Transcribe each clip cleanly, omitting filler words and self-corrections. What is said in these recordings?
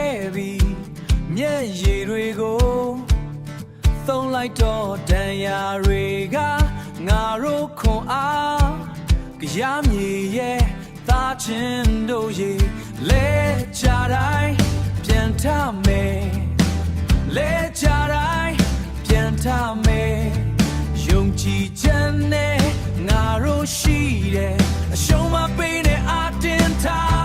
ခဲ့ပြီမျက်ရည်တွေကိုသုံးလိုက်တော့တန်ရာတွေကငါတို့ခွန်အားကြရမြေရဲ့သားချင်းတို့ရေလဲချတိုင်းပြန်ထမယ်လဲချတိုင်းပြန်ထမယ်ယုံကြည်ချက်နဲ့ငါတို့ရှိတယ်အရှုံးမပေးနဲ့အတင်းထား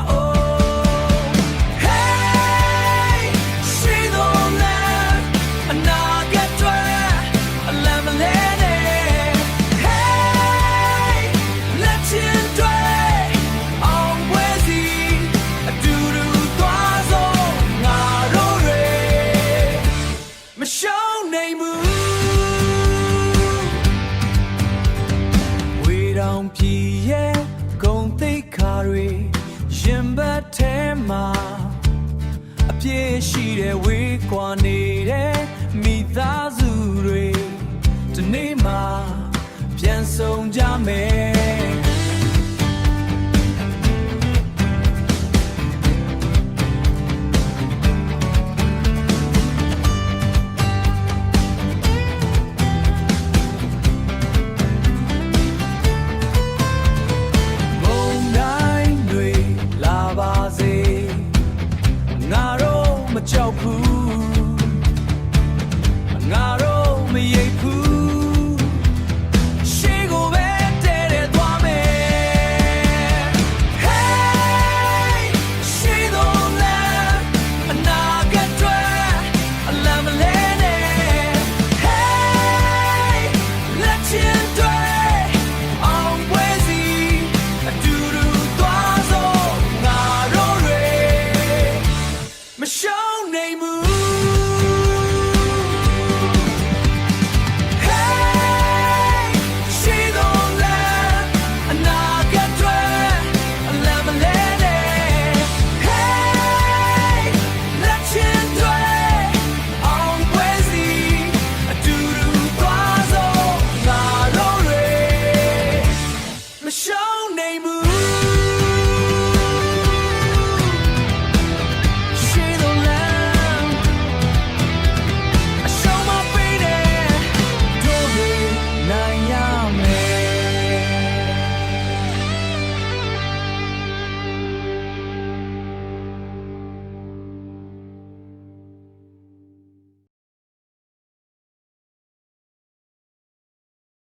ပြည်ရဲ့ဂုံသိက္ခာတွေရင်ဘတ်ထဲမှာအပြည့်ရှိတဲ့ဝေးကွာနေတဲ့မိသားစုတွေဒီနေ့မှပြန်ဆောင်ကြမယ်ကြောက်ဘူးငါတို့မရိပ်ဘူးရှေ့ကိုပဲတဲတဲသွားမယ် Hey ရှေ့တော့လမ်းအနာဂတ်တွေအလမ်းမလဲနဲ့ Hey လက်ချင်းတွေအောင်ပွဲစီအတူတူသွားစို့ငါတို့တွေမရှော